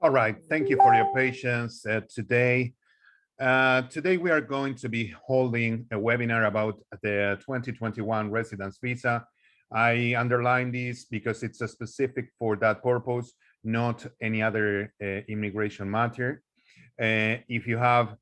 All right, thank you for your patience today. Today we are going to be holding a webinar about the 2021 residence visa. I underline this because it's a specific for that purpose, not any other immigration matter. If you have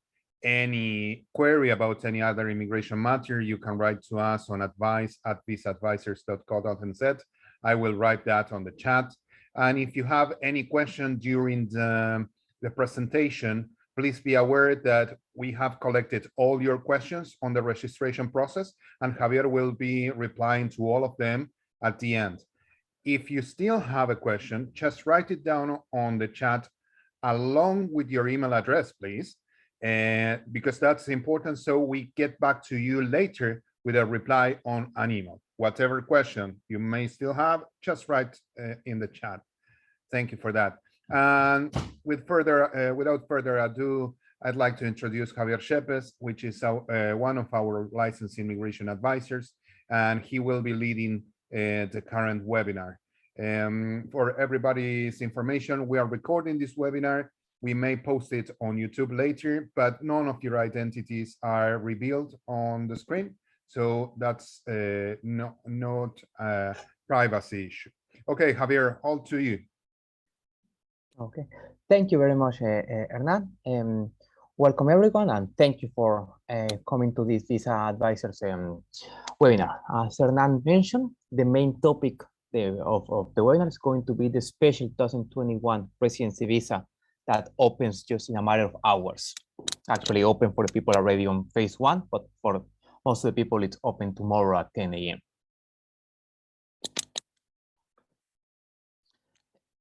any query about any other immigration matter, you can write to us on advice@visaadvisors.co.nz. I will write that on the chat. And if you have any question during the presentation, please be aware that we have collected all your questions on the registration process, and Javier will be replying to all of them at the end. If you still have a question, just write it down on the chat along with your email address, please, because that's important, so we get back to you later with a reply on an email. Whatever question you may still have, just write in the chat. Thank you for that. And without further ado, I'd like to introduce Javier Shepes, which is one of our licensed immigration advisors, and he will be leading the current webinar. For everybody's information, we are recording this webinar. We may post it on YouTube later, but none of your identities are revealed on the screen. So that's not a privacy issue. Okay, Javier, all to you. Okay, thank you very much, Hernan. Welcome everyone, and thank you for coming to this Visa Advisors webinar. As Hernan mentioned, the main topic of the webinar is going to be the special 2021 residency visa that opens just in a matter of hours. Actually open for the people already on phase 1, but for most of the people, it's open tomorrow at 10 a.m.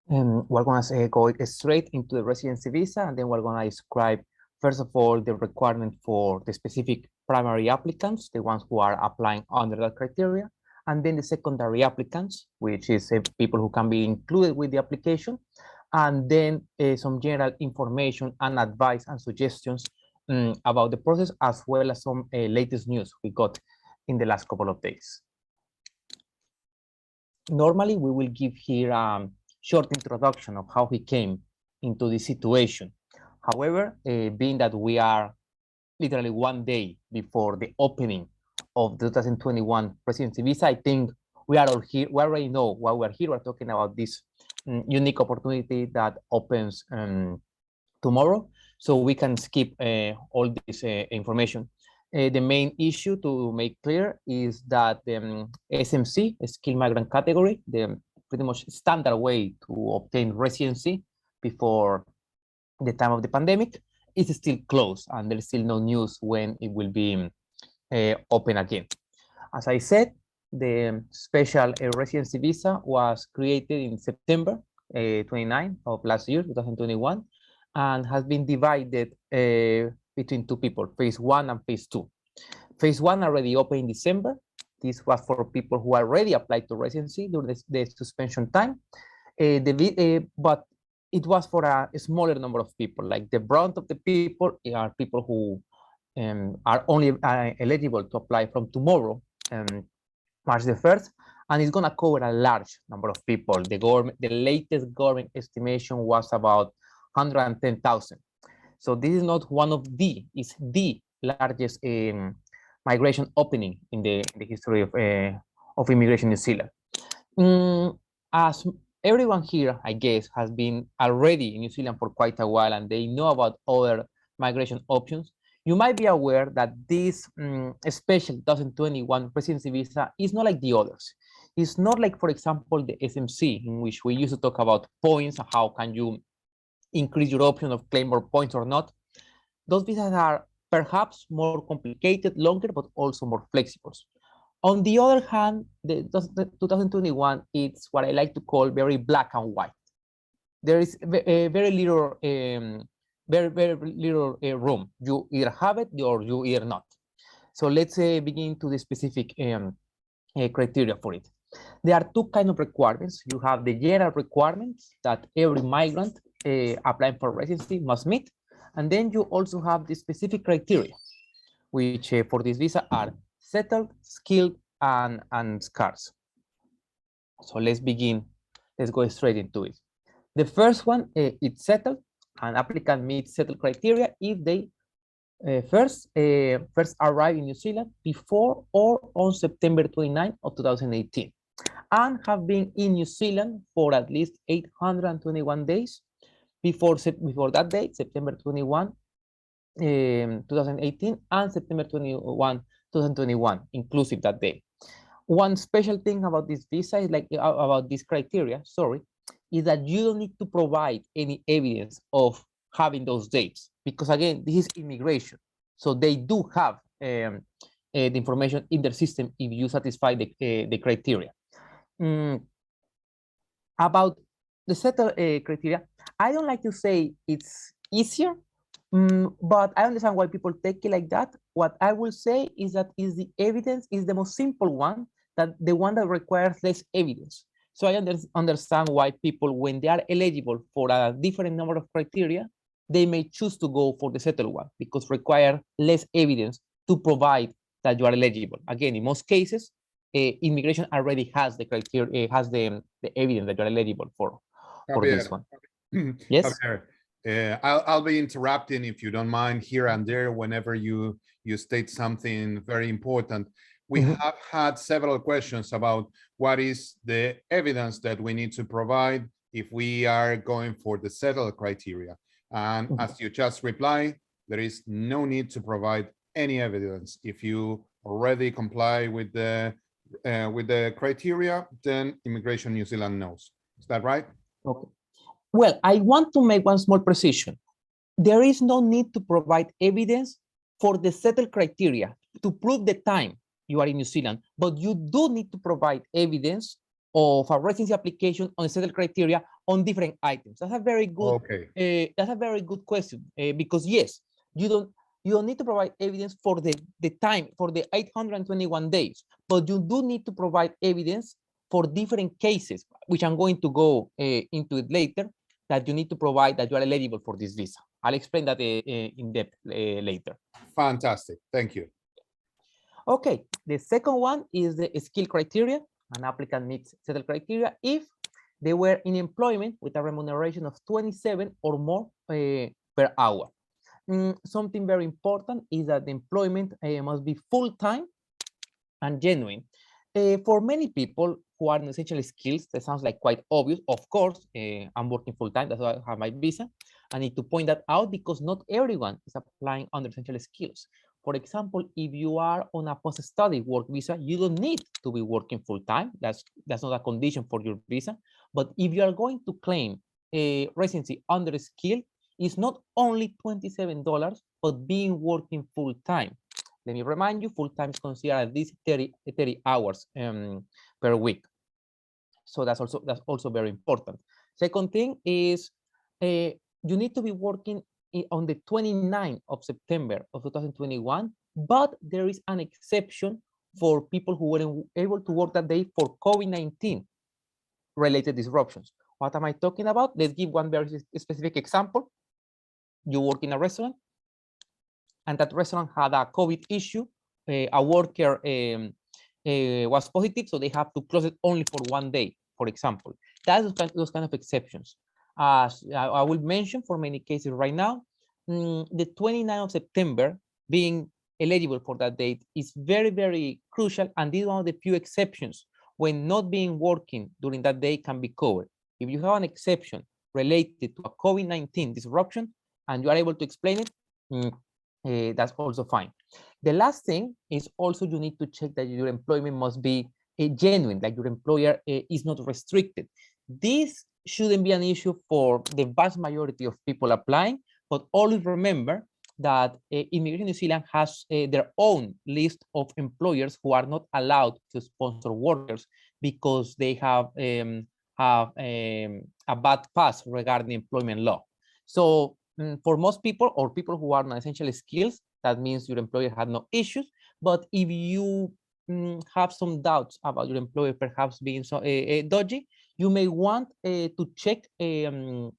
We're going to go straight into the residency visa, and then we're going to describe, first of all, the requirement for the specific primary applicants, the ones who are applying under that criteria, and then the secondary applicants, which is people who can be included with the application, and then some general information and advice and suggestions about the process, as well as some latest news we got in the last couple of days. Normally, we will give here short introduction of how he came into the situation. However, being that we are literally one day before the opening of the 2021 residency visa, I think we are all here. We already know why we're here. We're talking about this unique opportunity that opens tomorrow. So we can skip all this information. The main issue to make clear is that the SMC, skilled migrant category, the pretty much standard way to obtain residency before the time of the pandemic, is still closed, and there's still no news when it will be open again. As I said, the special residency visa was created in September 29 of last year, 2021, and has been divided between two people, phase 1 and phase 2. Phase 1 already opened in December. This was for people who already applied to residency during the suspension time. But it was for a smaller number of people. Like the brunt of the people are people who are only eligible to apply from tomorrow, March the 1st, and it's going to cover a large number of people. The latest government estimation was about 110,000. So this is not one of it's the largest migration opening in the history of immigration in New Zealand. As everyone here, I guess, has been already in New Zealand for quite a while, and they know about other migration options, you might be aware that this special 2021 residency visa is not like the others. It's not like, for example, the SMC, in which we used to talk about points, how can you increase your option of claim more points or not. Those visas are perhaps more complicated, longer, but also more flexible. On the other hand, the 2021, it's what I like to call very black and white. There is very little room. You either have it or you either not. So let's begin to the specific criteria for it. There are two kinds of requirements. You have the general requirements that every migrant applying for residency must meet. And then you also have the specific criteria, which for this visa are settled, skilled, and scarce. So let's begin. Let's go straight into it. The first one, it's settled. An applicant meets settled criteria if they first arrive in New Zealand before or on September 29 of 2018 and have been in New Zealand for at least 821 days before that date, September 21, 2018 and September 21, 2021, inclusive that day. One special thing about this visa is about this criteria, sorry, is that you don't need to provide any evidence of having those dates because again, this is immigration. So they do have the information in their system if you satisfy the criteria. About the settled criteria, I don't like to say it's easier, but I understand why people take it like that. What I will say is that the evidence is the most simple one, that the one that requires less evidence. So I understand why people, when they are eligible for a different number of criteria, they may choose to go for the settled one because require less evidence to provide that you are eligible. Again, in most cases, immigration already has the criteria, has the evidence that you're eligible for this one. Yes. Javier, I'll be interrupting if you don't mind here and there whenever you state something very important. We have had several questions about what is the evidence that we need to provide if we are going for the settled criteria. And as you just replied, there is no need to provide any evidence. If you already comply with the criteria, then Immigration New Zealand knows. Is that right? Okay. Well, I want to make one small precision. There is no need to provide evidence for the settled criteria to prove the time you are in New Zealand, but you do need to provide evidence of a residency application on settled criteria on different items. That's a very good. Okay. That's a very good question because yes, you don't need to provide evidence for the time for the 821 days, but you do need to provide evidence for different cases, which I'm going to go into it later, that you need to provide that you are eligible for this visa. I'll explain that in depth later. Fantastic. Thank you. Okay, the second one is the skill criteria. An applicant meets settled criteria if they were in employment with a remuneration of 27 or more per hour. Something very important is that the employment must be full-time and genuine. For many people who are in essential skills, that sounds like quite obvious. Of course, I'm working full-time, that's why I have my visa. I need to point that out because not everyone is applying under essential skills. For example, if you are on a post-study work visa, you don't need to be working full-time. That's not a condition for your visa. But if you are going to claim a residency under a skill, it's not only $27, but being working full-time. Let me remind you, full-time is considered at least 30 hours per week. So that's also very important. Second thing is you need to be working on the 29th of September of 2021, but there is an exception for people who weren't able to work that day for COVID-19 related disruptions. What am I talking about? Let's give one very specific example. You work in a restaurant, and that restaurant had a COVID issue. A worker was positive, so they have to close it only for one day, for example. That's those kind of exceptions. As I will mention for many cases right now, the 29th of September being eligible for that date is very, very crucial, and this is one of the few exceptions when not being working during that day can be covered. If you have an exception related to a COVID-19 disruption and you are able to explain it, that's also fine. The last thing is also you need to check that your employment must be genuine, like your employer is not restricted. This shouldn't be an issue for the vast majority of people applying, but always remember that Immigration New Zealand has their own list of employers who are not allowed to sponsor workers because they have a bad past regarding employment law. So for most people or people who are on essential skills, that means your employer had no issues. But if you have some doubts about your employer perhaps being so dodgy, you may want to check the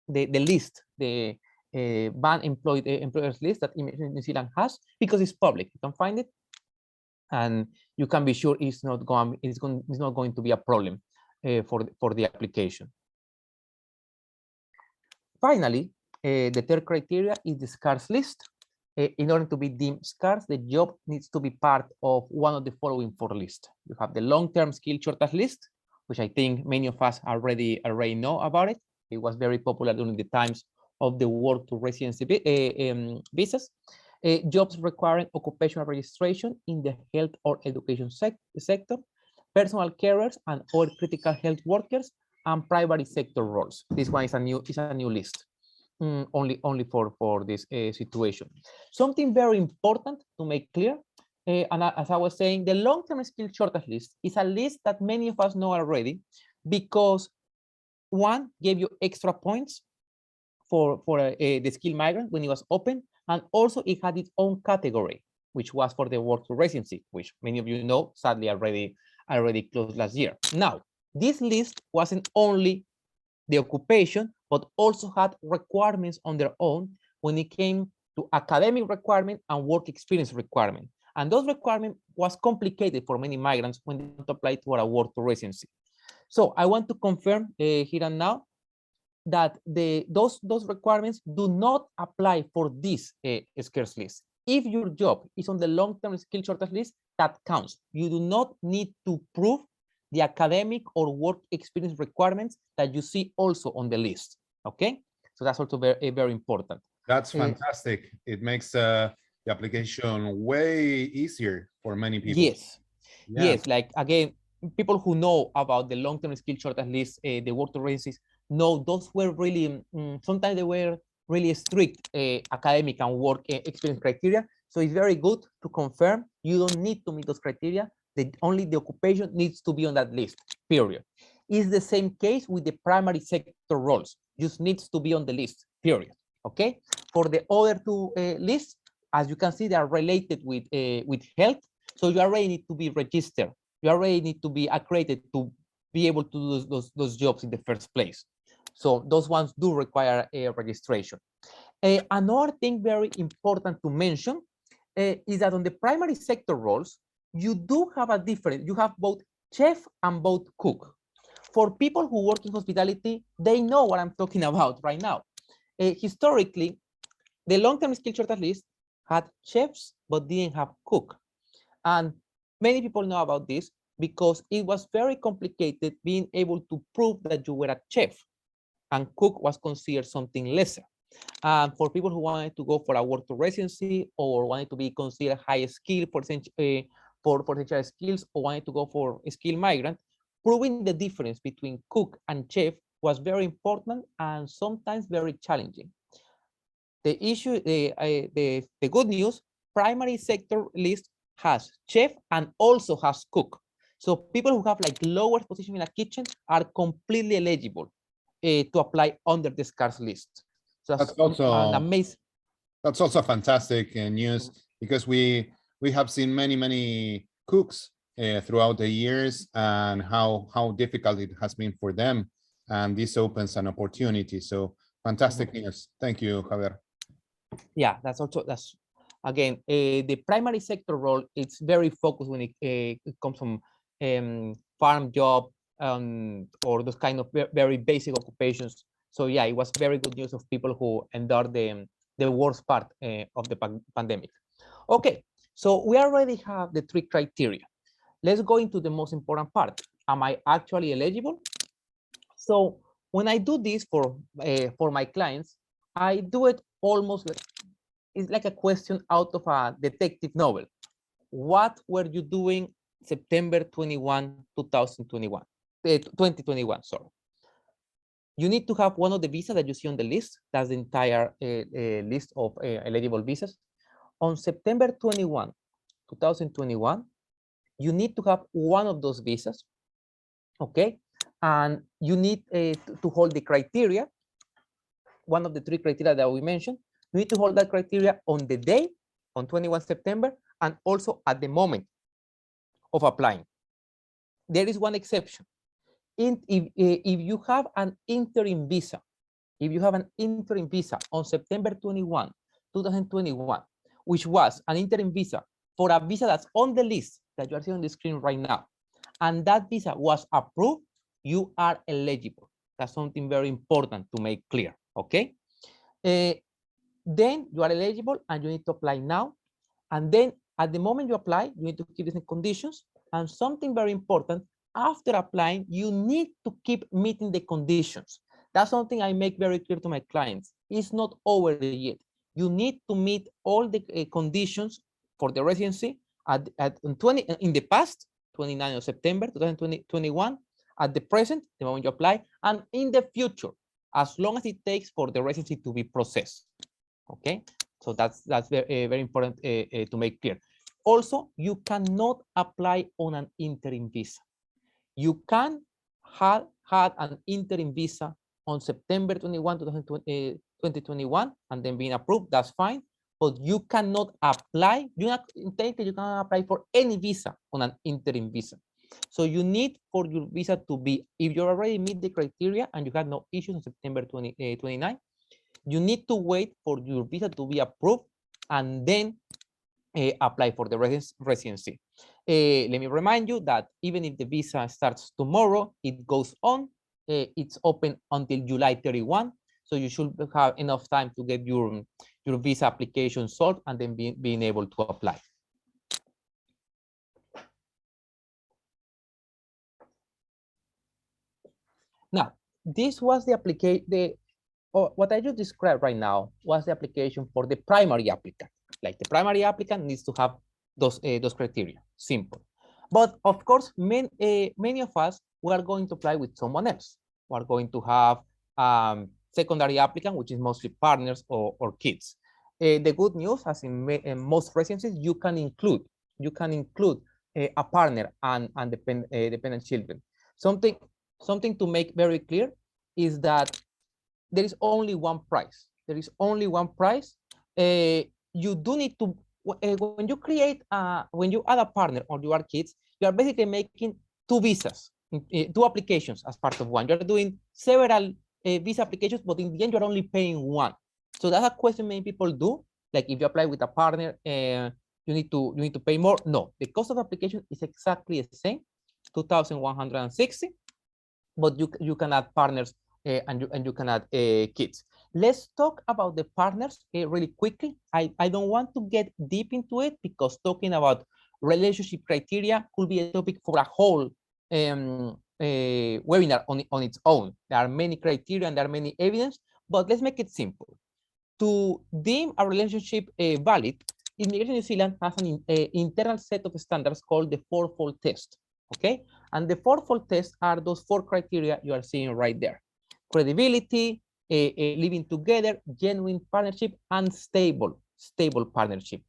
list, the banned employers list that Immigration New Zealand has, because it's public. You can find it, and you can be sure it's not going to be a problem for the application. finally, the third criteria is the scarce list. In order to be deemed scarce, the job needs to be part of one of the following four lists. You have the long-term skill shortage list, which I think many of us already know about it. It was very popular during the times of the work to residency visas. Jobs requiring occupational registration in the health or education sector, personal carers and other critical health workers, and private sector roles. This one is a new list. Only for this situation. Something very important to make clear, and as I was saying, the long-term skill shortage list is a list that many of us know already, because one gave you extra points for the skill migrant when it was open, and also it had its own category, which was for the work to residency, which many of you know, sadly already closed last year. Now, this list wasn't only the occupation, but also had requirements on their own when it came to academic requirement and work experience requirement. And those requirements was complicated for many migrants when they applied to a work to residency. So I want to confirm here and now that those requirements do not apply for this scarce list. If your job is on the long-term skill shortage list, that counts. You do not need to prove the academic or work experience requirements that you see also on the list. Okay, so that's also very important. That's fantastic. It makes the application way easier for many people. Yes, yes. Like again, people who know about the long-term skill shortage list, the work to residencies, know those were really sometimes they were really strict academic and work experience criteria. So it's very good to confirm you don't need to meet those criteria. Only the occupation needs to be on that list, period. It's the same case with the primary sector roles. Just needs to be on the list, period. Okay. For the other two lists, as you can see, they are related with health. So you already need to be registered. You already need to be accredited to be able to do those jobs in the first place. So those ones do require a registration. Another thing very important to mention is that on the primary sector roles, you do have a difference. You have both chef and both cook. For people who work in hospitality, they know what I'm talking about right now. Historically, the long-term skill shortage list had chefs, but didn't have cook. And many people know about this because it was very complicated being able to prove that you were a chef, and cook was considered something lesser. For people who wanted to go for a work to residency or wanted to be considered high skill for potential skills, or wanted to go for a skill migrant, proving the difference between cook and chef was very important and sometimes very challenging. The issue, the good news, primary sector list has chef and also has cook. So people who have like lower position in a kitchen are completely eligible to apply under the scarce list. So that's also an amazing. That's also fantastic news, because we have seen many cooks throughout the years, and how difficult it has been for them, and this opens an opportunity. So fantastic news. Thank you, Javier. Yeah, that's again the primary sector role. It's very focused when it comes from farm job or those kind of very basic occupations. So yeah, it was very good news of people who endured the worst part of the pandemic. Okay, so we already have the 3 criteria. Let's go into the most important part. Am I actually eligible? So when I do this for my clients, I do it almost like, it's like a question out of a detective novel. What were you doing September 21, 2021? 2021, sorry. You need to have one of the visas that you see on the list. That's the entire list of eligible visas. On September 21, 2021, you need to have one of those visas, okay? And you need to hold the criteria, one of the 3 criteria that we mentioned. You need to hold that criteria on the day, on 21 September, and also at the moment of applying. There is one exception. If you have an interim visa, on September 21, 2021, which was an interim visa for a visa that's on the list that you are seeing on the screen right now, and that visa was approved, you are eligible. That's something very important to make clear. Okay. Then you are eligible and you need to apply now. And then at the moment you apply, you need to keep these conditions. And something very important, after applying, you need to keep meeting the conditions. That's something I make very clear to my clients. It's not over yet. You need to meet all the conditions for the residency in the past, 29th of September 2021, at the present, the moment you apply, and in the future, as long as it takes for the residency to be processed. Okay, so that's very important to make clear. Also, you cannot apply on an interim visa. You can have had an interim visa on September 21, 2021, and then being approved, that's fine. But you cannot apply, you cannot apply for any visa on an interim visa. So you need for your visa to be, if you already meet the criteria and you had no issues on September 29, you need to wait for your visa to be approved and then apply for the residency. Let me remind you that even if the visa starts tomorrow, it goes on. It's open until July 31. So you should have enough time to get your visa application solved and then being able to apply. Now, this was the application, what I just described right now was the application for the primary applicant. Like the primary applicant needs to have those criteria, simple. But of course, many of us, we are going to apply with someone else. We are going to have secondary applicant, which is mostly partners or kids. The good news, as in most residencies, you can include a partner and dependent children. Something to make very clear is that there is only one price. There is only one price. You do need to, when you create, when you add a partner or you are kids, you are basically making two visas, two applications as part of one. You're doing several visa applications, but in the end, you're only paying one. So that's a question many people do. Like if you apply with a partner, you need to pay more. No, the cost of application is exactly the same, 2,160, but you can add partners and you can add kids. Let's talk about the partners really quickly. I don't want to get deep into it because talking about relationship criteria could be a topic for a whole webinar on its own. There are many criteria and there are many evidence, but let's make it simple. To deem a relationship valid, Immigration New Zealand has an internal set of standards called the fourfold test. Okay, and the fourfold test are those four criteria you are seeing right there: credibility, living together, genuine partnership, and stable partnership.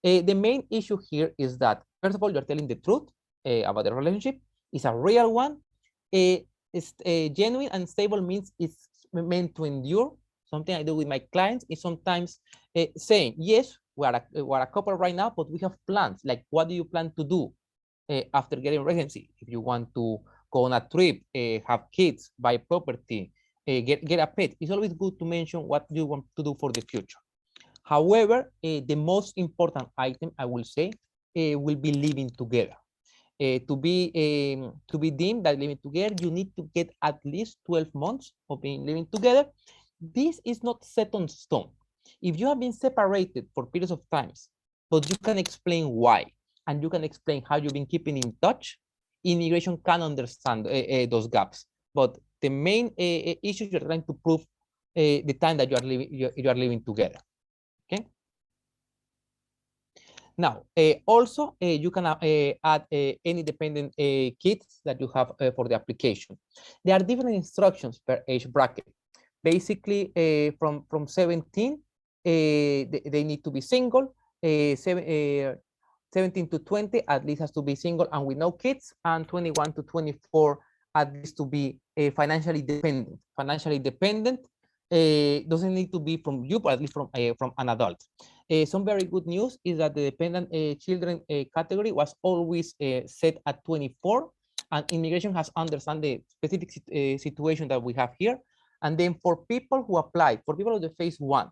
The main issue here is that, first of all, you're telling the truth about the relationship. It's a real one. It's genuine and stable means it's meant to endure. Something I do with my clients is sometimes saying, yes, we're a couple right now, but we have plans. Like, what do you plan to do after getting residency? If you want to go on a trip, have kids, buy property, get a pet, it's always good to mention what you want to do for the future. However, the most important item, I will say, will be living together. To be deemed that living together, you need to get at least 12 months of being living together. This is not set on stone. If you have been separated for periods of times, but you can explain why, and you can explain how you've been keeping in touch, immigration can understand those gaps. But the main issue, you're trying to prove the time that you are living together. Okay. Now, also, you can add any dependent kits that you have for the application. There are different instructions per age bracket. Basically, from 17, they need to be single. 17 to 20 at least has to be single and with no kids, and 21 to 24 at least to be financially dependent. Financially dependent doesn't need to be from you, but at least from an adult. Some very good news is that the dependent children category was always set at 24, and immigration has understand the specific situation that we have here. And then for people who applied, for people of the phase 1,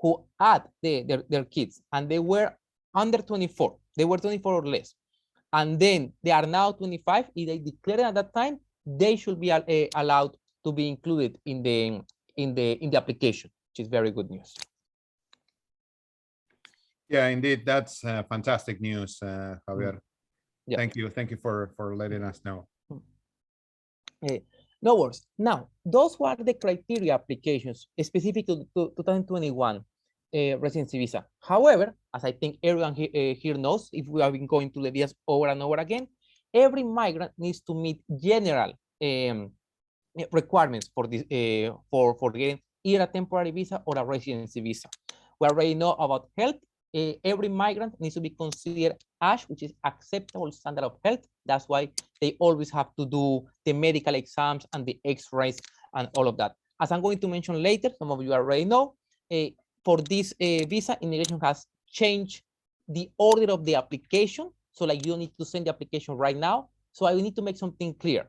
who add their kids, and they were under 24, they were 24 or less, and then they are now 25, if they declared at that time, they should be allowed to be included in in the application, which is very good news. Yeah, indeed, that's fantastic news, Javier. Yeah. Thank you for letting us know. No worries. Now, those were the criteria applications specific to 2021 residency visa. However, as I think everyone here knows, if we have been going to the videos over and over again, every migrant needs to meet general requirements for this for getting either a temporary visa or a residency visa. We already know about health. Every migrant needs to be considered ASH, which is acceptable standard of health. That's why they always have to do the medical exams and the x-rays and all of that. As I'm going to mention later, some of you already know, for this visa, immigration has changed the order of the application. So like you don't need to send the application right now. So I need to make something clear.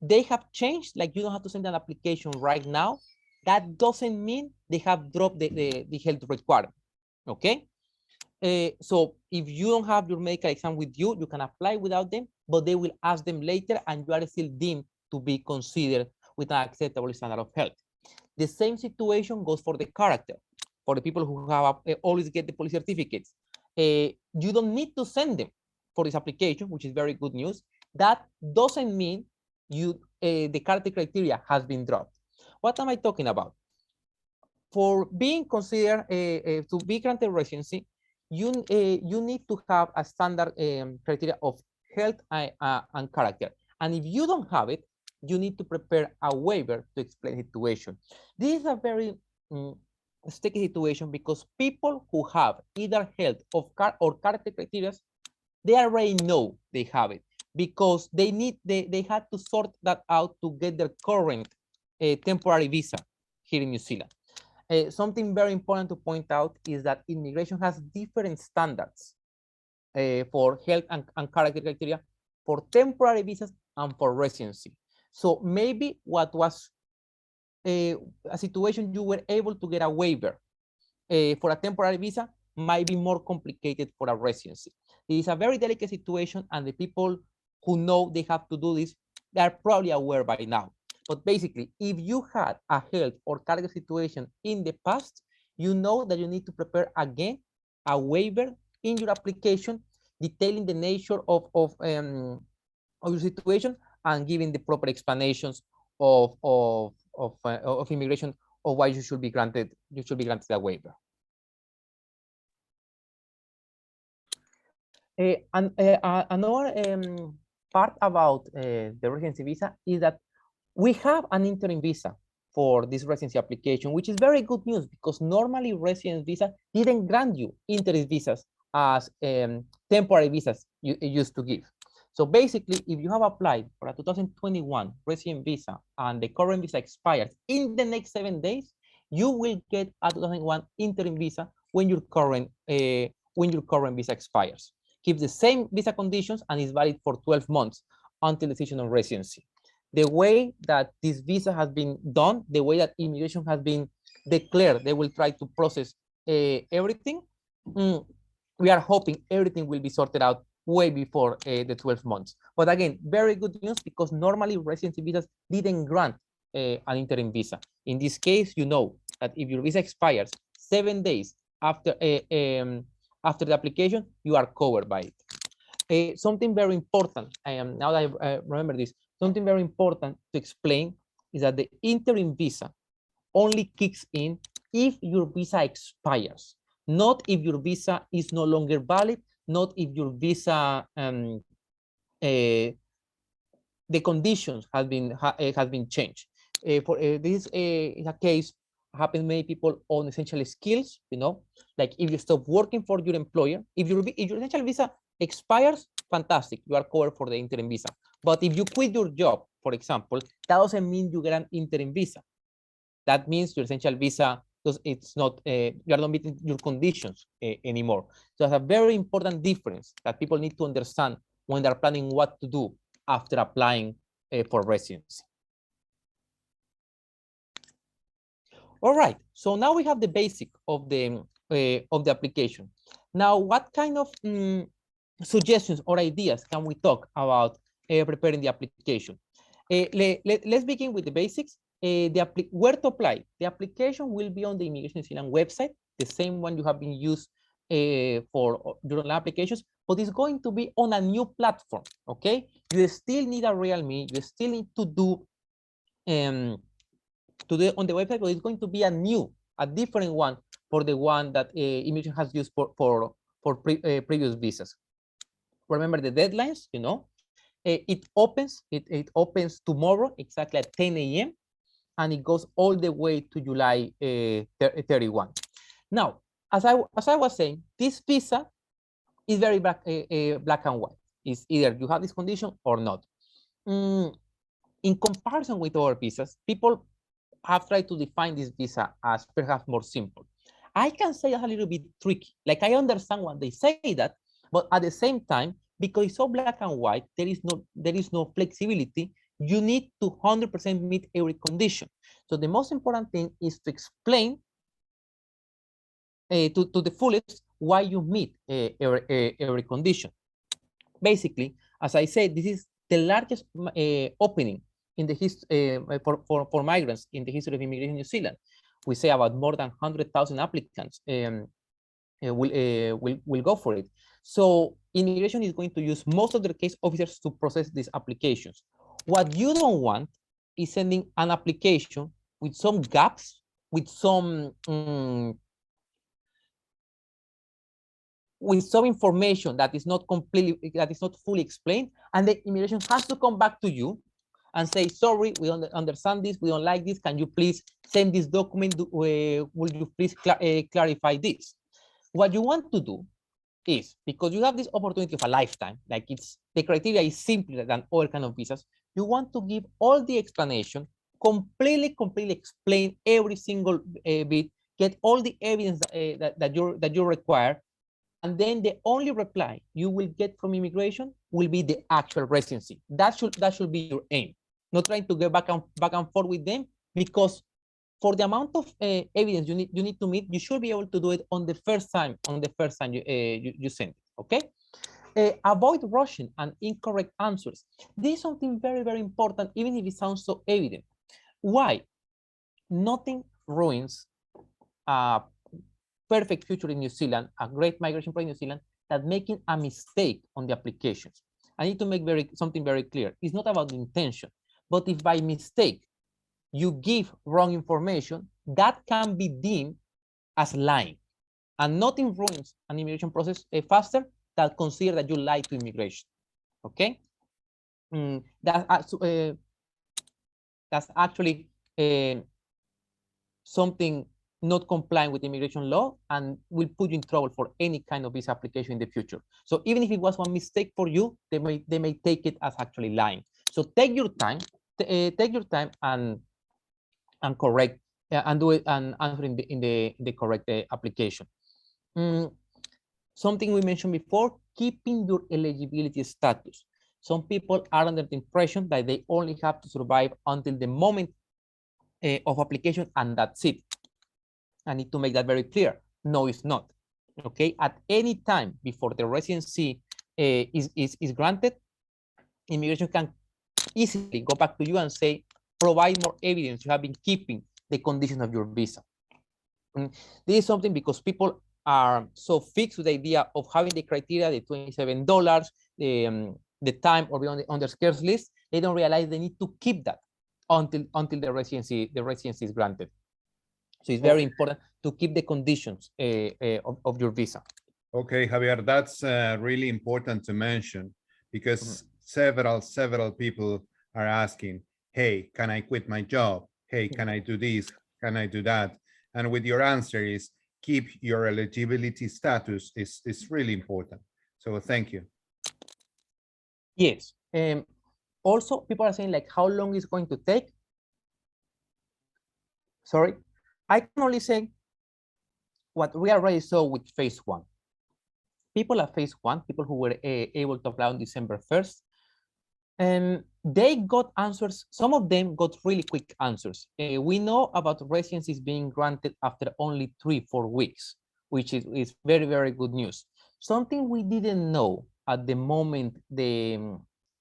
They have changed, like you don't have to send an application right now. That doesn't mean they have dropped the health requirement. Okay, so if you don't have your medical exam with you, you can apply without them, but they will ask them later and you are still deemed to be considered with an acceptable standard of health. The same situation goes for the character. For the people who have always get the police certificates, you don't need to send them for this application, which is very good news. That doesn't mean you the character criteria has been dropped. What am I talking about? For being considered to be granted residency, you need to have a standard criteria of health and character. And if you don't have it, you need to prepare a waiver to explain the situation. This is a very sticky situation because people who have either health or character criteria, they already know they have it because they had to sort that out to get their current temporary visa here in New Zealand. Something very important to point out is that immigration has different standards for health and character criteria for temporary visas and for residency. So maybe what was a situation you were able to get a waiver for a temporary visa might be more complicated for a residency. It is a very delicate situation, and the people who know they have to do this, they are probably aware by now. But basically, if you had a health or character situation in the past, you know that you need to prepare again a waiver in your application detailing the nature of your situation and giving the proper explanations of immigration of why you should be granted a waiver. Another part about the residency visa is that we have an interim visa for this residency application, which is very good news because normally residence visa didn't grant you interim visas as temporary visas you used to give. So basically, if you have applied for a 2021 resident visa and the current visa expires in the next 7 days, you will get a 2001 interim visa when your current visa expires. Keep the same visa conditions and is valid for 12 months until decision on residency. The way that this visa has been done, the way that immigration has been declared, they will try to process everything. We are hoping everything will be sorted out way before the 12 months. But again, very good news because normally residency visas didn't grant an interim visa. In this case, you know that if your visa expires 7 days after after the application, you are covered by it. Something very important, now that I remember this, something very important to explain is that the interim visa only kicks in if your visa expires, not if your visa is no longer valid, not if your visa, the conditions has been changed. This is a case happens many people on essential skills, you know, like if you stop working for your employer, if your essential visa expires, fantastic, you are covered for the interim visa. But if you quit your job, for example, that doesn't mean you get an interim visa. That means your essential visa, because it's not, you are not meeting your conditions anymore. So it's a very important difference that people need to understand when they're planning what to do after applying for residency. All right, so now we have the basic of the application. Now, what kind of suggestions or ideas can we talk about preparing the application? Let's begin with the basics. where to apply. The application will be on the Immigration New Zealand website, the same one you have been used for your applications, but it's going to be on a new platform, okay? You still need a Realme, you still need to do on the website, but it's going to be a different one for the one that Immigration has used for previous visas. Remember the deadlines, you know, it opens tomorrow exactly at 10 a.m. and it goes all the way to July 31. Now, as I was saying, this visa is very black and white. It's either you have this condition or not. In comparison with other visas, people have tried to define this visa as perhaps more simple. I can say it's a little bit tricky. Like I understand when they say that, but at the same time, because it's so black and white, there is no flexibility. You need to 100% meet every condition. So the most important thing is to explain to the fullest why you meet every condition. Basically, as I said, this is the largest opening in the history for migrants in the history of immigration in New Zealand. We say about more than 100,000 applicants will go for it. So immigration is going to use most of their case officers to process these applications. What you don't want is sending an application with some gaps, with some information that is not fully explained, and the immigration has to come back to you and say, sorry, we don't understand this, we don't like this, can you please send this document, will you please clarify this? What you want to do is, because you have this opportunity of a lifetime, like the criteria is simpler than other kind of visas, you want to give all the explanation, completely explain every single bit, get all the evidence that you require, and then the only reply you will get from immigration will be the actual residency. That should be your aim. Not trying to get back and forth with them, because for the amount of evidence you need to meet, you should be able to do it on the first time you send it. Okay. Avoid rushing and incorrect answers. This is something very, very important, even if it sounds so evident. Why? Nothing ruins a perfect future in New Zealand, a great migration project in New Zealand, that making a mistake on the applications. I need to make something very clear. It's not about the intention, but if by mistake you give wrong information, that can be deemed as lying. And nothing ruins an immigration process faster than consider that you lied to immigration. Okay? That's actually something not complying with immigration law and will put you in trouble for any kind of visa application in the future. So even if it was one mistake for you, they may take it as actually lying. So take your time, and correct and do it and answer in the correct application. Something we mentioned before, keeping your eligibility status. Some people are under the impression that they only have to survive until the moment of application, and that's it. I need to make that very clear. No, it's not. Okay, at any time before the residency is granted, immigration can easily go back to you and say, provide more evidence you have been keeping the condition of your visa. This is something because people are so fixed with the idea of having the criteria, the $27, the time, or be on the scarce list. They don't realize they need to keep that until the residency is granted. So it's very important to keep the conditions of your visa. Okay, Javier, that's really important to mention, because several people are asking, hey, can I quit my job? Hey, can I do this? Can I do that? And with your answer is keep your eligibility status is really important. So thank you. Yes. Also, people are saying like, how long is it going to take? Sorry, I can only say what we already saw with phase one. People at phase one, people who were able to apply on December 1st, and they got answers. Some of them got really quick answers. We know about residencies being granted after only 3-4 weeks, which is very, very good news. Something we didn't know at the moment the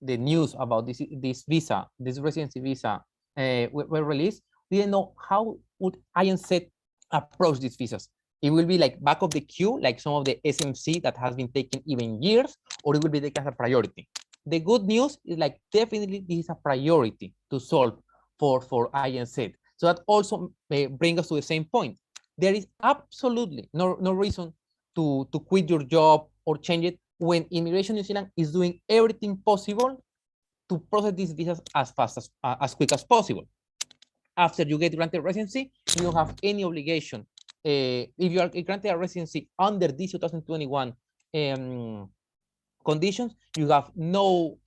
news about this residency visa were released, we didn't know how would INSET approach these visas. It will be like back of the queue, like some of the SMC that has been taken even years, or it will be taken as a priority. The good news is like definitely this is a priority to solve for INSET. So that also brings us to the same point. There is absolutely no reason to quit your job or change it when Immigration New Zealand is doing everything possible to process these visas as fast as quick as possible. After you get granted residency, you don't have any obligation. If you are granted a residency under these 2021 conditions, you have no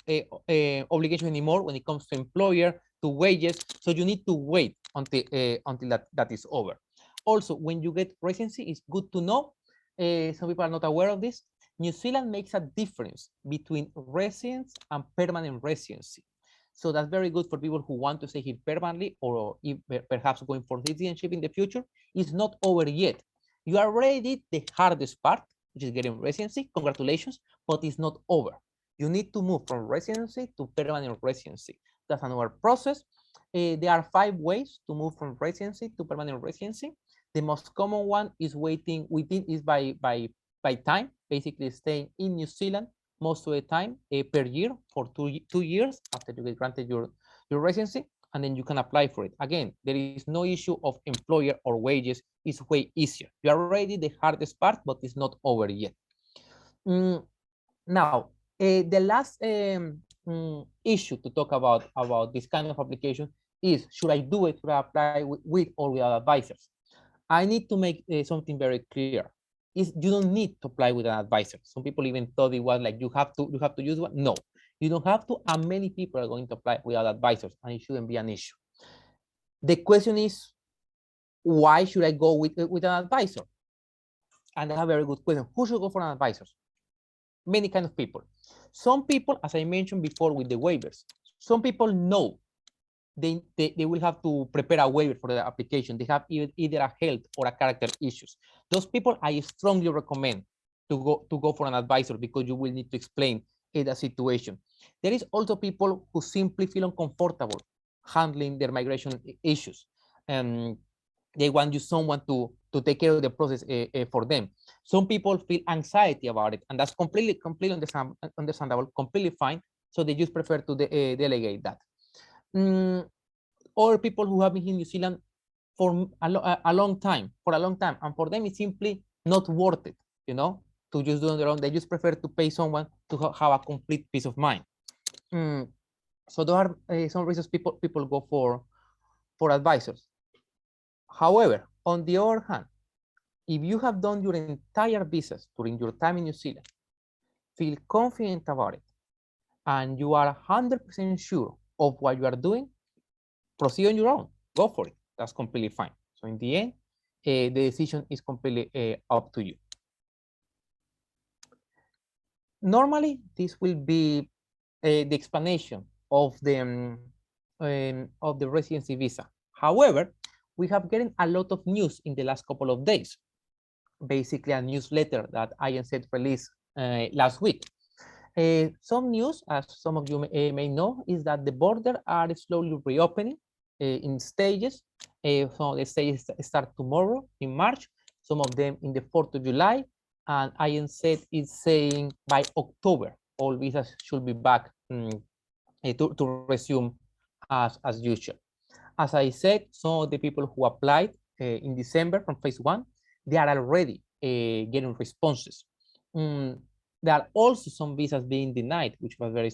obligation anymore when it comes to employer, to wages. So you need to wait until that is over. Also, when you get residency, it's good to know, some people are not aware of this, New Zealand makes a difference between residence and permanent residency. So that's very good for people who want to stay here permanently, or if perhaps going for citizenship in the future. It's not over yet. You already did the hardest part, which is getting residency. Congratulations, but it's not over. You need to move from residency to permanent residency. That's another process. There are 5 ways to move from residency to permanent residency. The most common one is waiting within is by time, basically staying in New Zealand most of the time per year for two years after you get granted your residency, and then you can apply for it. Again, there is no issue of employer or wages. It's way easier. You are already the hardest part, but it's not over yet. Now, the last issue to talk about this kind of application is, should I do it, should I apply with or without advisors? I need to make something very clear. Is you don't need to apply with an advisor. Some people even thought it was like you have to use one. No, you don't have to, and many people are going to apply without advisors, and it shouldn't be an issue. The question is, why should I go with an advisor? And that's a very good question. Who should go for an advisor? Many kind of people. Some people, as I mentioned before with the waivers, some people know they will have to prepare a waiver for the application. They have either a health or a character issues. Those people, I strongly recommend to go for an advisor, because you will need to explain the situation. There is also people who simply feel uncomfortable handling their migration issues, and they want you someone to take care of the process for them. Some people feel anxiety about it, and that's completely understandable, completely fine. So they just prefer to delegate that. Or people who have been in New Zealand for a long time, and for them it's simply not worth it, to just do it on their own. They just prefer to pay someone to have a complete peace of mind. So there are some reasons people go for advisors. However, on the other hand, if you have done your entire visas during your time in New Zealand, feel confident about it, and you are 100% sure of what you are doing, proceed on your own, go for it. That's completely fine. So in the end, the decision is completely up to you. Normally, this will be the explanation of the residency visa. However, we have gotten a lot of news in the last couple of days. Basically, a newsletter that INSET released last week. Some news, as some of you may know, is that the border are slowly reopening in stages. Some of the stages start tomorrow in March, some of them in the 4th of July, and INSET is saying by October, all visas should be back to resume as usual. As I said, some of the people who applied in December from phase 1, they are already getting responses. There are also some visas being denied, which was very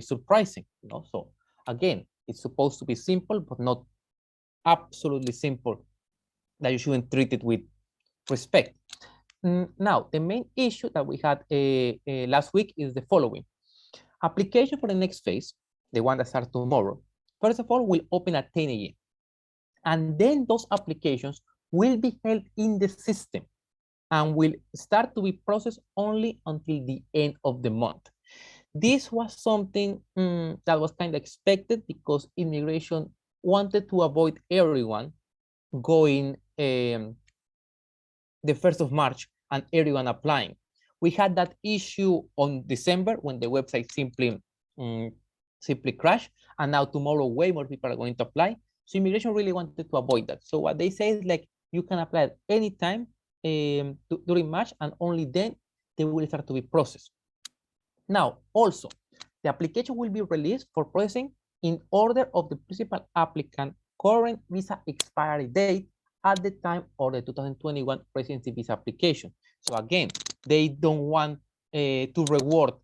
surprising. So again, it's supposed to be simple, but not absolutely simple, that you shouldn't treat it with respect. Now, the main issue that we had last week is the following. Application for the next phase, the one that starts tomorrow, first of all, will open at 10 a.m. And then those applications will be held in the system and will start to be processed only until the end of the month. This was something that was kind of expected, because immigration wanted to avoid everyone going the 1st of March and everyone applying. We had that issue on December when the website simply crashed, and now tomorrow way more people are going to apply. So immigration really wanted to avoid that. So what they say is like, you can apply at any time during March, and only then they will start to be processed. Now, also, the application will be released for processing in order of the principal applicant current visa expiry date at the time of the 2021 residency visa application. So again, they don't want to reward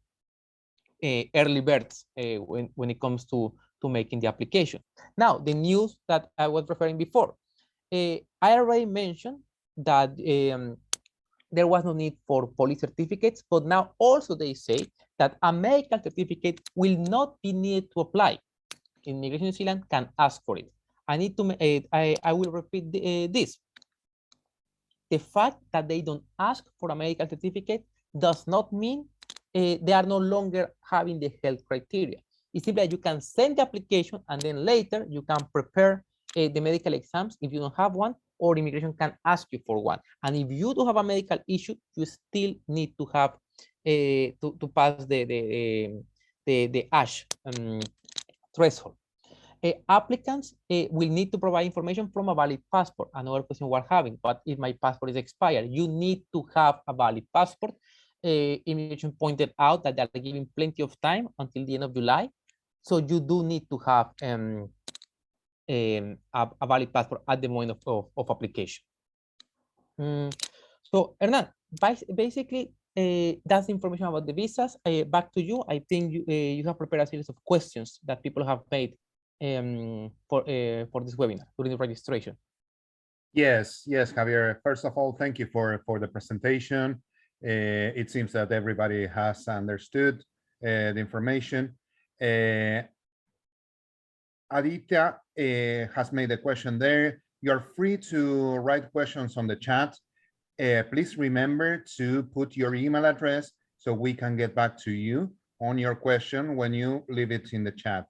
early birds when it comes to making the application. Now, the news that I was referring before, I already mentioned that there was no need for police certificates, but now also they say that a medical certificate will not be needed to apply. Immigration New Zealand can ask for it. I need to, I will repeat this. The fact that they don't ask for a medical certificate does not mean they are no longer having the health criteria. It's simply that you can send the application and then later you can prepare the medical exams if you don't have one, or immigration can ask you for one. And if you do have a medical issue, you still need to have to pass the ASH threshold. Applicants will need to provide information from a valid passport. Another question we're having, what if my passport is expired? You need to have a valid passport. Immigration pointed out that they're giving plenty of time until the end of July. So you do need to have a valid passport at the moment of application. So Hernan, basically, that's the information about the visas. Back to you. I think you have prepared a series of questions that people have made for this webinar during the registration. Yes, Javier. First of all, thank you for the presentation. It seems that everybody has understood the information. Aditya has made a question there. You're free to write questions on the chat. Please remember to put your email address so we can get back to you on your question when you leave it in the chat.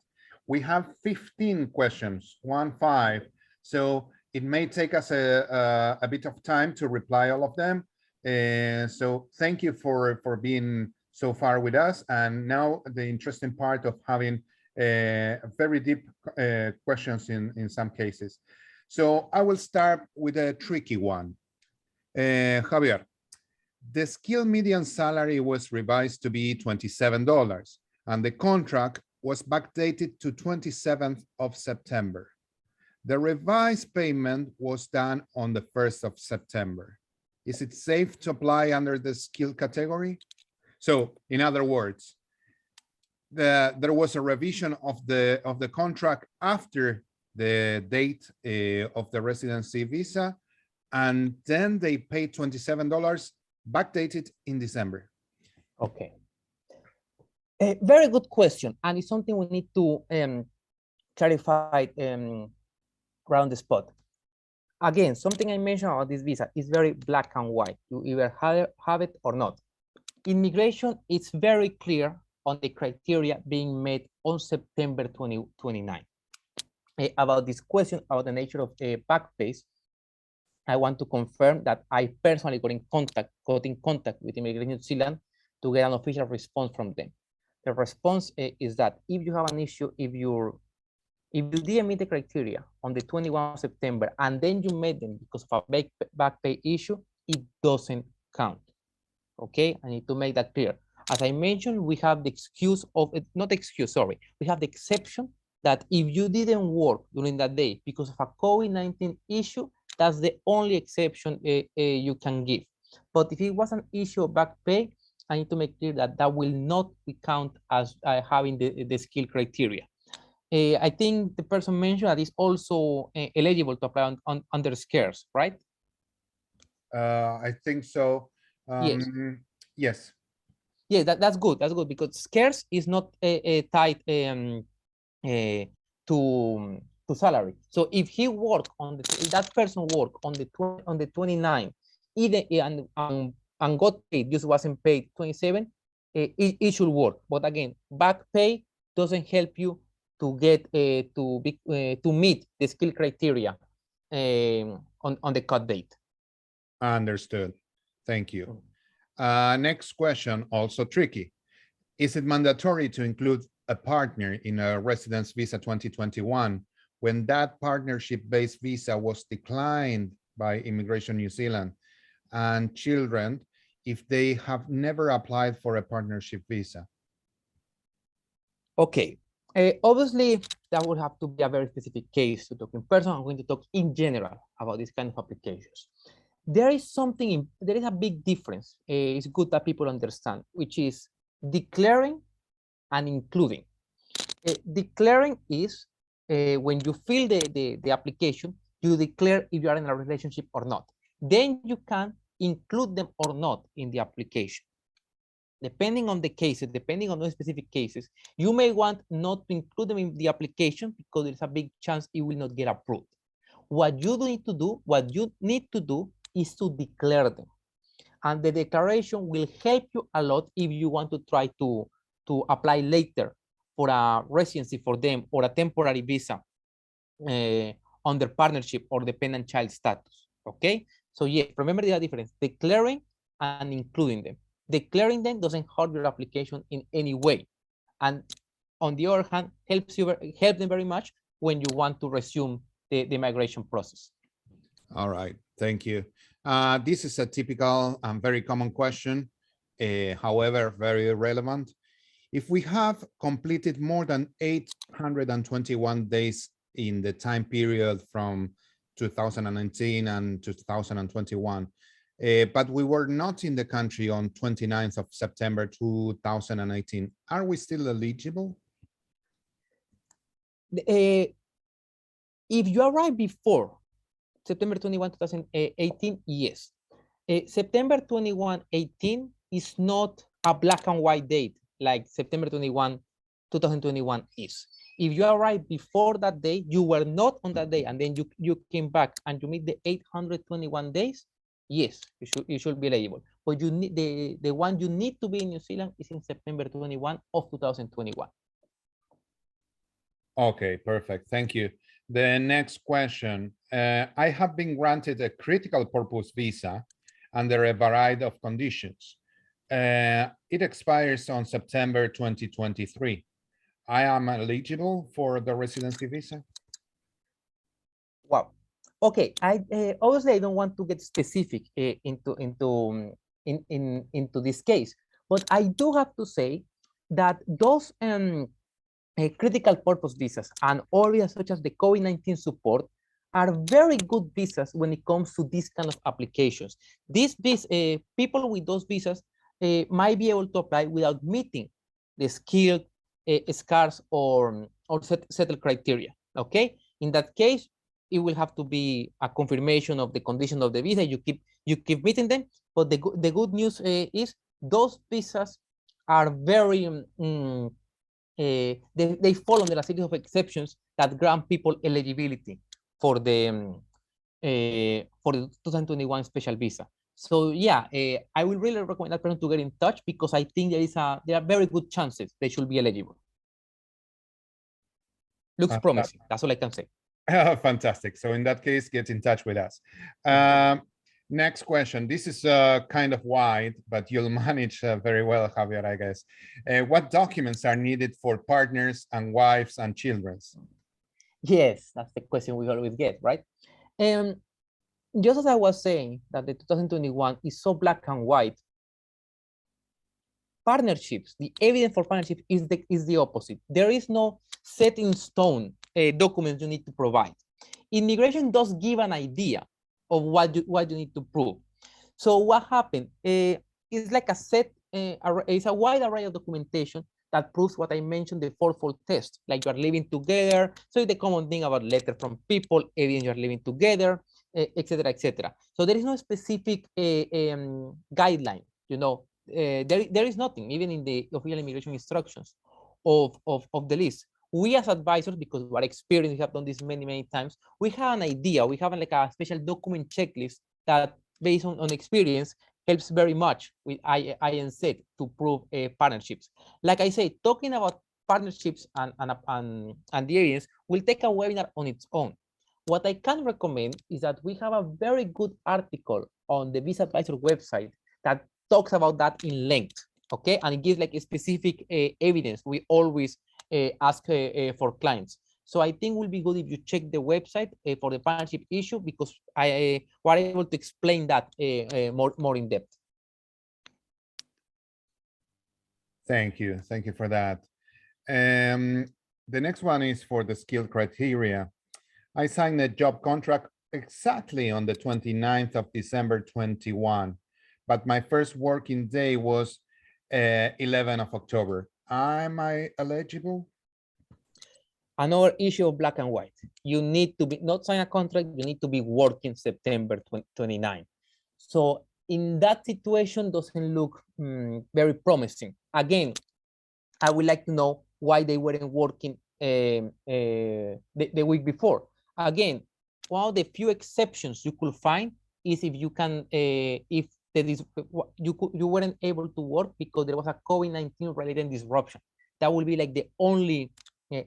We have 15 questions, 15. So it may take us a bit of time to reply all of them. So thank you for being so far with us. And now the interesting part of having very deep questions in some cases. So I will start with a tricky one. Javier, the skill median salary was revised to be $27 and the contract was backdated to 27th of September. The revised payment was done on the 1st of September. Is it safe to apply under the skill category? So in other words, there was a revision of the contract after the date of the residency visa, and then they paid $27 backdated in December. Okay. A very good question, and it's something we need to clarify around the spot. Again, something I mentioned about this visa is very black and white. You either have it or not. Immigration is very clear on the criteria being met on September 2029. About this question, about the nature of back pays, I want to confirm that I personally got in contact with Immigration New Zealand to get an official response from them. The response is that if you have an issue, if you didn't meet the criteria on the 21st of September and then you met them because of a back pay issue, it doesn't count. Okay, I need to make that clear. As I mentioned, we have the excuse of, not excuse, sorry, we have the exception that if you didn't work during that day because of a COVID-19 issue, that's the only exception you can give. But if it was an issue of back pay, I need to make clear that that will not be counted as having the skill criteria. I think the person mentioned that is also eligible to apply under SCARES, right? I think so. Yes. Yes. Yeah, that's good. That's good because SCARES is not tied to salary. So if he work on if that person work on the 29th, either and got paid, just wasn't paid 27, it should work. But again, back pay doesn't help you to get to meet the skill criteria on the cut date. Understood. Thank you. Next question, also tricky. Is it mandatory to include a partner in a residence visa 2021 when that partnership-based visa was declined by Immigration New Zealand, and children if they have never applied for a partnership visa? Okay. Obviously, that would have to be a very specific case to talk in person. I'm going to talk in general about this kind of applications. There is a big difference. It's good that people understand, which is declaring and including. Declaring is when you fill the application, you declare if you are in a relationship or not. Then you can include them or not in the application. Depending on the cases, depending on those specific cases, you may want not to include them in the application because there's a big chance it will not get approved. What you need to do is to declare them. And the declaration will help you a lot if you want to try to apply later for a residency for them or a temporary visa under partnership or dependent child status. Okay, so yeah, remember the difference: declaring and including them. Declaring them doesn't hurt your application in any way, and on the other hand, help them very much when you want to resume the migration process. All right, thank you. This is a typical and very common question, however, very relevant. If we have completed more than 821 days in the time period from 2019 and 2021, but we were not in the country on 29th of September 2018, are we still eligible? If you arrive before September 21, 2018, yes. September 21, 18 is not a black and white date like September 21, 2021 is. If you arrived before that day, you were not on that day, and then you came back and you meet the 821 days, yes, you should be eligible. But you need the one you need to be in New Zealand is in September 21 of 2021. Okay, perfect. Thank you. The next question. I have been granted a critical purpose visa under a variety of conditions. It expires on September 2023. I am eligible for the residency visa? Wow. Okay. Obviously I don't want to get specific into this case, but I do have to say that those critical purpose visas and areas such as the COVID-19 support are very good visas when it comes to these kind of applications. These people with those visas might be able to apply without meeting the skilled, scarce, or settled criteria. Okay, in that case, it will have to be a confirmation of the condition of the visa. You keep meeting them, but the good news is those visas are very they fall under a series of exceptions that grant people eligibility for the 2021 special visa. So yeah, I will really recommend that person to get in touch because I think there are very good chances they should be eligible. Looks promising. That's all I can say. Fantastic. So in that case, get in touch with us. Next question. This is kind of wide, but you'll manage very well, Javier, I guess. What documents are needed for partners and wives and children? Yes, that's the question we always get, right? Just as I was saying that the 2021 is so black and white, partnerships, the evidence for partnership is the opposite. There is no set in stone documents you need to provide. Immigration does give an idea of what you need to prove. So what happened is like a it's a wide array of documentation that proves what I mentioned, the fourfold test, like you are living together. So the common thing about letter from people, evidence you are living together, etc., etc. So there is no specific guideline, you know. There is nothing, even in the official immigration instructions of the list. We as advisors, because we are experienced, we have done this many times, we have an idea, we have like a special document checklist that based on experience helps very much with INZ to prove partnerships. Like I say, talking about partnerships and the areas will take a webinar on its own. What I can recommend is that we have a very good article on the Visa Advisor website that talks about that in length, okay? And it gives like a specific evidence we always ask for clients. So I think it will be good if you check the website for the partnership issue, because I were able to explain that more in depth. Thank you. Thank you for that. The next one is for the skill criteria. I signed a job contract exactly on the 29th of December 21, but my first working day was 11 of October. Am I eligible? Another issue of black and white. You need to be not sign a contract, you need to be working September 29. So in that situation doesn't look very promising. Again, I would like to know why they weren't working the week before. Again, one of the few exceptions you could find is if you can, if there is, you weren't able to work because there was a COVID-19 related disruption. That will be like the only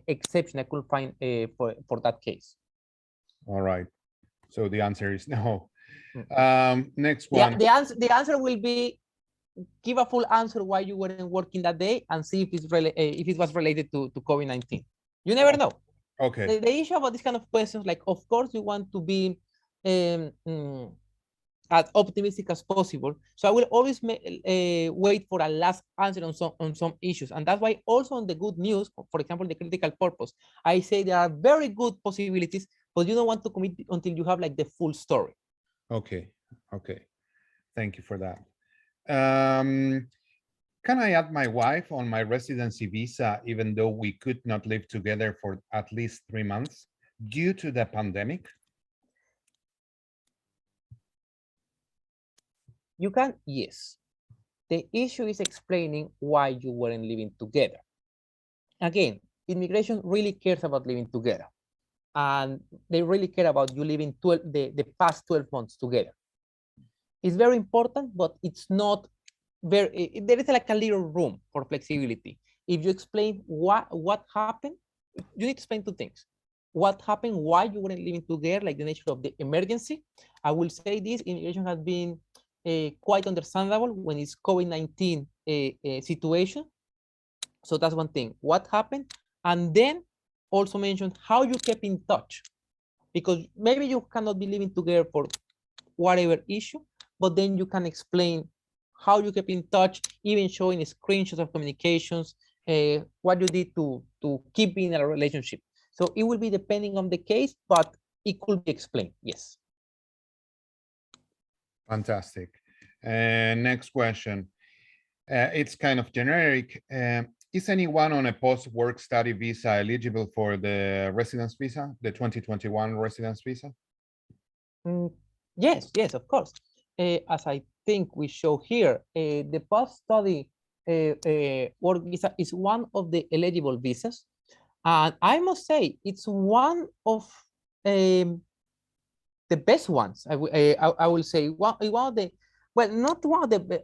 exception I could find for that case. All right. So the answer is no. Next Yeah, one. the answer will be, give a full answer why you weren't working that day and see if it's if it was related to COVID-19. You never know. Okay. The issue about this kind of questions, like, of course, you want to be as optimistic as possible. So I will always wait for a last answer on some issues. And that's why also on the good news, for example, the critical purpose, I say there are very good possibilities, but you don't want to commit until you have like the full story. Okay. Okay. Thank you for that. Can I add my wife on my residency visa, even though we could not live together for at least 3 months due to the pandemic? You can, yes. The issue is explaining why you weren't living together. Again, immigration really cares about living together. And they really care about you living the past 12 months together. It's very important, but it's not very, there is like a little room for flexibility. If you explain what happened, you need to explain two things. What happened, why you weren't living together, like the nature of the emergency. I will say this, immigration has been quite understandable when it's COVID-19 situation. So that's one thing, what happened? And then also mention how you kept in touch, because maybe you cannot be living together for whatever issue, but then you can explain how you kept in touch, even showing screenshots of communications, what you did to keep in a relationship. So it will be depending on the case, but it could be explained, yes. Fantastic. Next question. It's kind of generic. Is anyone on a post-work study visa eligible for the residence visa, the 2021 residence visa? Yes, yes, of course. As I think we show here, the post-study work visa is one of the eligible visas. And I must say, it's one of the best ones. I will say one of the, well, not one of the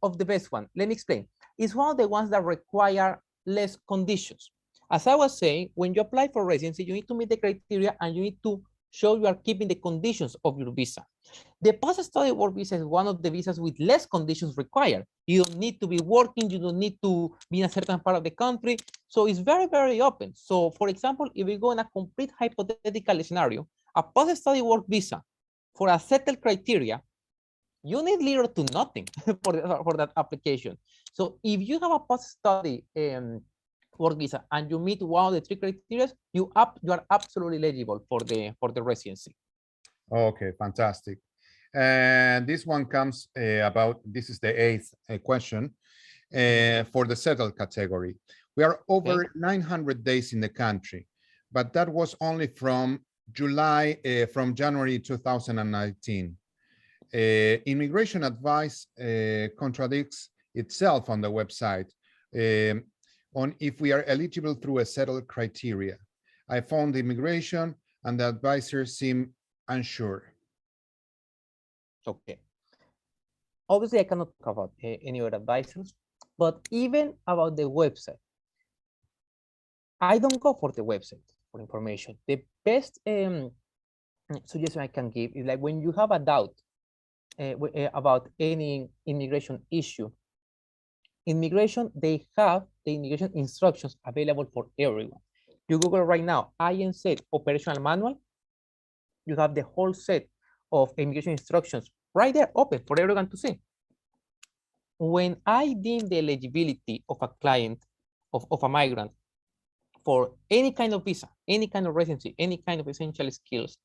of the best one. Let me explain. It's one of the ones that require less conditions. As I was saying, when you apply for residency, you need to meet the criteria and you need to show you are keeping the conditions of your visa. The post-study work visa is one of the visas with less conditions required. You don't need to be working, you don't need to be in a certain part of the country. So it's very, very open. So for example, if we go in a complete hypothetical scenario, a post-study work visa for a settled criteria, you need little to nothing for that application. So if you have a post-study work visa and you meet one of the three criteria, you are absolutely eligible for the residency. Okay, fantastic. And this one comes about, this is the 8th question for the settled category. We are over 900 days in the country, but that was only from January 2019. Immigration advice contradicts itself on the website on if we are eligible through a settled criteria. I found the immigration and the advisors seem unsure. Okay. Obviously, I cannot talk about any other advisors, but even about the website, I don't go for the website for information. The best suggestion I can give is like when you have a doubt about any immigration issue, immigration, they have the immigration instructions available for everyone. You Google right now, INZ operational manual. You have the whole set of immigration instructions right there, open for everyone to see. When I deem the eligibility of a client, of a migrant, for any kind of visa, any kind of residency, any kind of essential skills,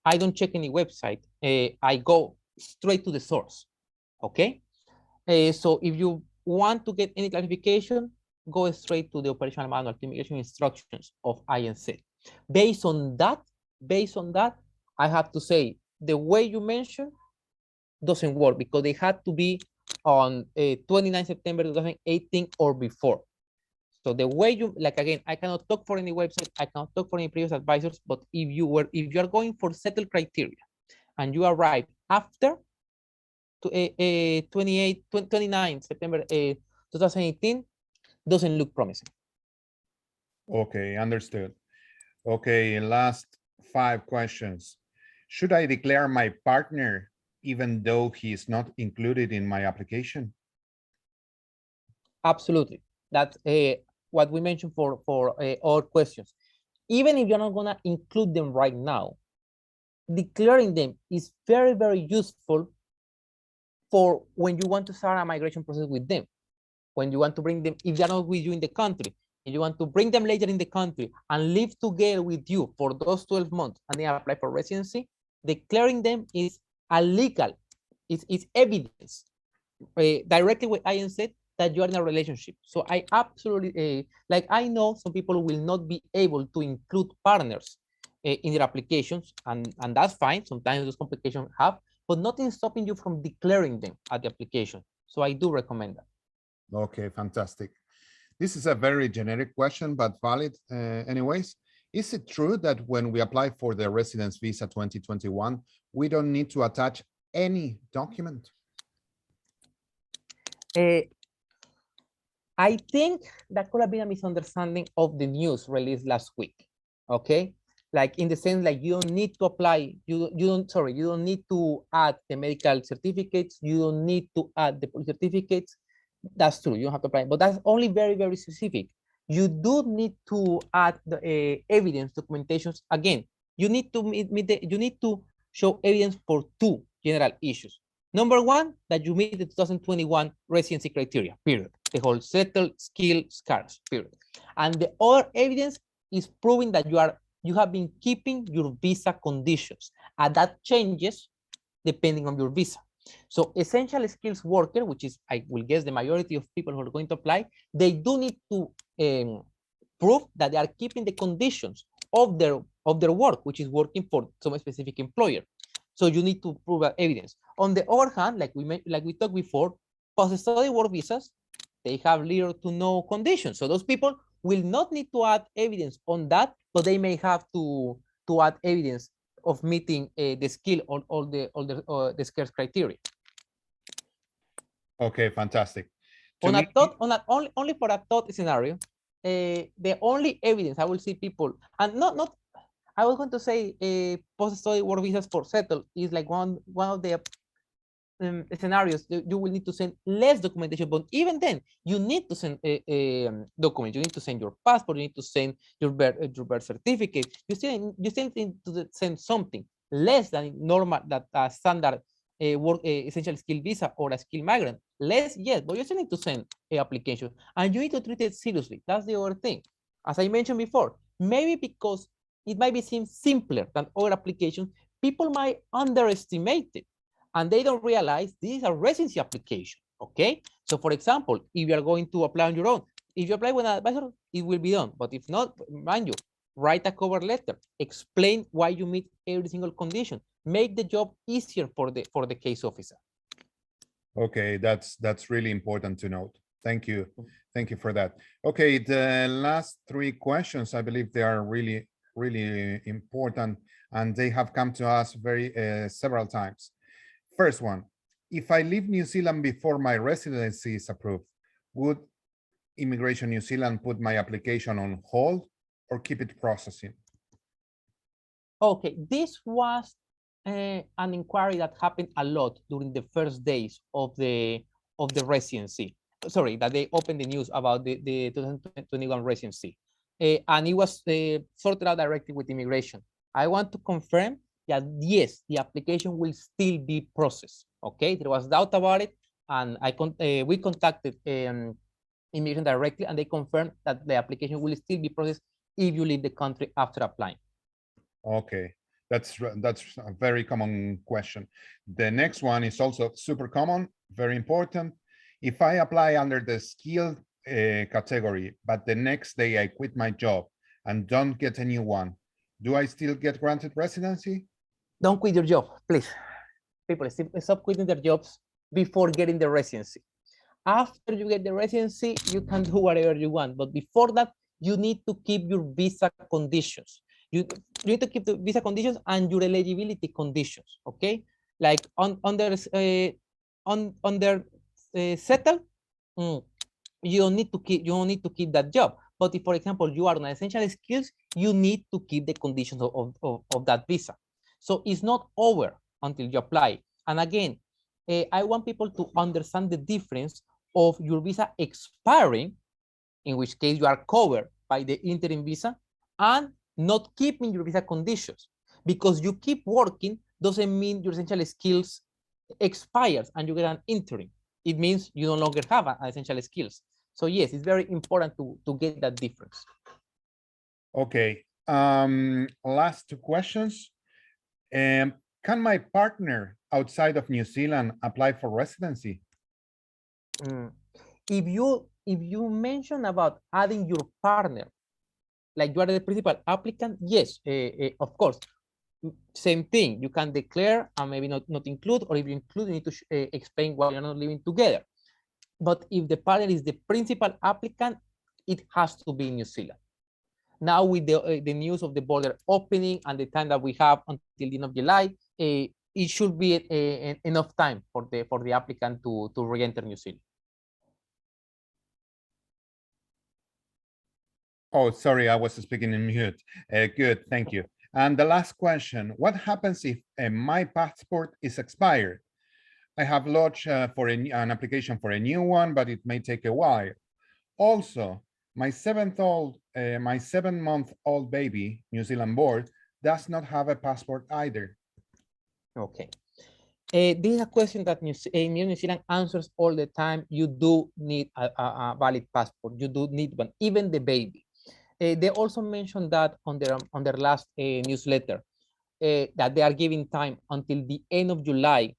I don't check any website. I go straight to the source. Okay. So if you want to get any clarification, go straight to the operational manual, the immigration instructions of INC. Based on that, I have to say the way you mentioned doesn't work because they had to be on 29 September 2018 or before. So the way you, like, again, I cannot talk for any website, I cannot talk for any previous advisors, but if you are going for settled criteria and you arrive after to 29 September 2018, doesn't look promising. Okay, understood. Okay, last 5 questions. Should I declare my partner even though he is not included in my application? Absolutely. That's what we mentioned for all questions. Even if you're not gonna include them right now, declaring them is very, very useful for when you want to start a migration process with them. When you want to bring them, if they're not with you in the country, and you want to bring them later in the country and live together with you for those 12 months and then apply for residency, declaring them is a legal, it's evidence directly with INZ that you are in a relationship. So I absolutely, like I know some people will not be able to include partners in their applications, and that's fine. Sometimes those complications have, but nothing stopping you from declaring them at the application. So I do recommend that. Okay, fantastic. This is a very generic question, but valid anyways. Is it true that when we apply for the Residence Visa 2021, we don't need to attach any document? I think that could have been a misunderstanding of the news released last week. Okay, like in the sense like you don't need to apply, you don't need to add the medical certificates, you don't need to add the police certificates. That's true, you don't have to apply, but that's only very, very specific. You do need to add the evidence documentations. Again, you need to you need to show evidence for 2 general issues. Number 1, that you meet the 2021 residency criteria, period. The whole settled, skill, scars, period. And the other evidence is proving that you have been keeping your visa conditions, and that changes depending on your visa. So essential skills worker, which is, I will guess, the majority of people who are going to apply, they do need to prove that they are keeping the conditions of their work, which is working for some specific employer. So you need to prove that evidence. On the other hand, like we talked before, post-study work visas, they have little to no conditions. So those people will not need to add evidence on that, but they may have to add evidence of meeting the skill on all the scarce criteria. Okay, fantastic. On only for a thought scenario, the only evidence I will see people, and not I was going to say post-study work visas for settled is like one of the scenarios. You will need to send less documentation, but even then you need to send documents. You need to send your passport, you need to send your birth certificate. You still need to send something less than normal, that standard work essential skill visa or a skill migrant. Less, yes, but you still need to send an application, and you need to treat it seriously. That's the other thing. As I mentioned before, maybe because it might be seem simpler than other applications, people might underestimate it, and they don't realize this is a residency application. Okay, so for example, if you are going to apply on your own, if you apply with an advisor, it will be done. But if not, mind you, write a cover letter, explain why you meet every single condition, make the job easier for the case officer. Okay, that's really important to note. Thank you for that. Okay, the last 3 questions, I believe they are really important, and they have come to us several times. First one, if I leave New Zealand before my residency is approved, would Immigration New Zealand put my application on hold or keep it processing? Okay, this was an inquiry that happened a lot during the first days of the residency. Sorry, that they opened the news about the 2021 residency. and it was sorted out directly with immigration. I want to confirm that yes, the application will still be processed. Okay, there was doubt about it, and we contacted immigration directly, and they confirmed that the application will still be processed if you leave the country after applying. Okay, that's a very common question. The next one is also super common, very important. If I apply under the skilled category, but the next day I quit my job and don't get a new one, do I still get granted residency? Don't quit your job, please. People, stop quitting their jobs before getting the residency. After you get the residency, you can do whatever you want. But before that, you need to keep your visa conditions. You need to keep the visa conditions and your eligibility conditions. Okay, like under settled, you don't need to keep that job. But if, for example, you are on essential skills, you need to keep the conditions of that visa. So it's not over until you apply. And again, I want people to understand the difference of your visa expiring, in which case you are covered by the interim visa, and not keeping your visa conditions. Because you keep working doesn't mean your essential skills expires and you get an interim. It means you no longer have an essential skills. So yes, it's very important to get that difference. Okay, last two questions. Can my partner outside of New Zealand apply for residency? If you mention about adding your partner, like you are the principal applicant, yes, of course. Same thing, you can declare and maybe not include, or if you include, you need to explain why you're not living together. But if the partner is the principal applicant, it has to be in New Zealand. Now with the news of the border opening and the time that we have until the end of July, it should be enough time for the applicant to re-enter New Zealand. Oh, sorry, I was speaking in mute. Good, thank you. And the last question, what happens if my passport is expired? I have lodged for an application for a new one, but it may take a while. Also, my 7-month-old baby, New Zealand born, does not have a passport either. Okay. This is a question that New Zealand answers all the time. You do need a valid passport. You do need one, even the baby. They also mentioned that on their last newsletter, that they are giving time until the end of July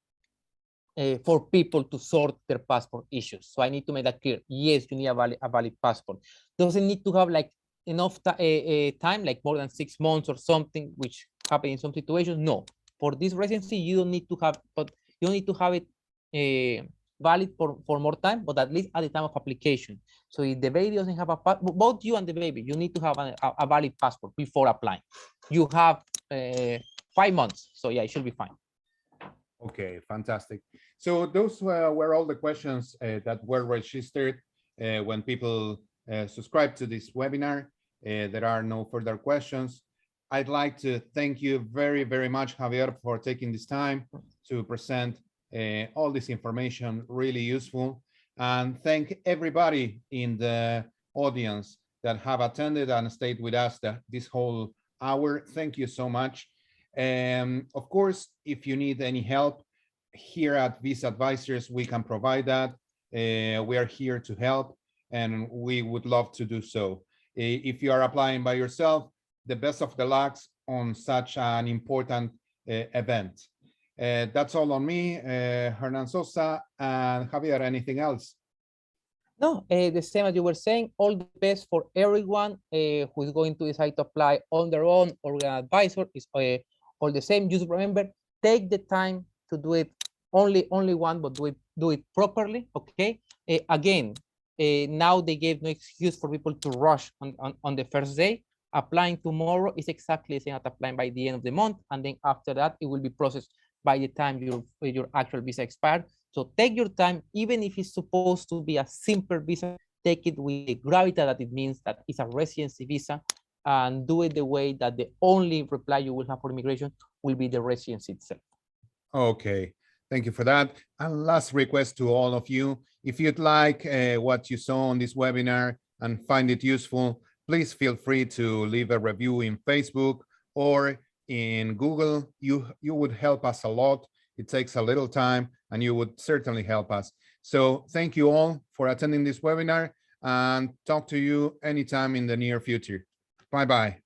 for people to sort their passport issues. So I need to make that clear. Yes, you need a valid passport. Doesn't need to have like enough time, like more than 6 months or something, which happen in some situations. No, for this residency, you don't need to have, but you don't need to have it valid for more time, but at least at the time of application. So if the baby doesn't have a passport, both you and the baby, you need to have a valid passport before applying. You have 5 months, so yeah, it should be fine. Okay, fantastic. So those were all the questions that were registered when people subscribe to this webinar. There are no further questions. I'd like to thank you very, very much, Javier, for taking this time to present all this information, really useful. And thank everybody in the audience that have attended and stayed with us this whole hour. Thank you so much. Of course, if you need any help here at Visa Advisors, we can provide that. We are here to help, and we would love to do so. If you are applying by yourself, the best of the lucks on such an important event. That's all on me, Hernan Sosa and Javier. Anything else? No, the same as you were saying, all the best for everyone who is going to decide to apply on their own, or an advisor is all the same. Just remember, take the time to do it, only one, but do it properly, okay? Again, now they gave no excuse for people to rush on the first day. Applying tomorrow is exactly the same as applying by the end of the month, and then after that, it will be processed by the time your actual visa expired. So take your time, even if it's supposed to be a simple visa, take it with the gravity that it means, that it's a residency visa, and do it the way that the only reply you will have for immigration will be the residency itself. Okay, thank you for that. And last request to all of you, if you'd like what you saw on this webinar and find it useful, please feel free to leave a review in Facebook or in Google. You would help us a lot. It takes a little time and you would certainly help us. So thank you all for attending this webinar and talk to you anytime in the near future. Bye-bye. Bye.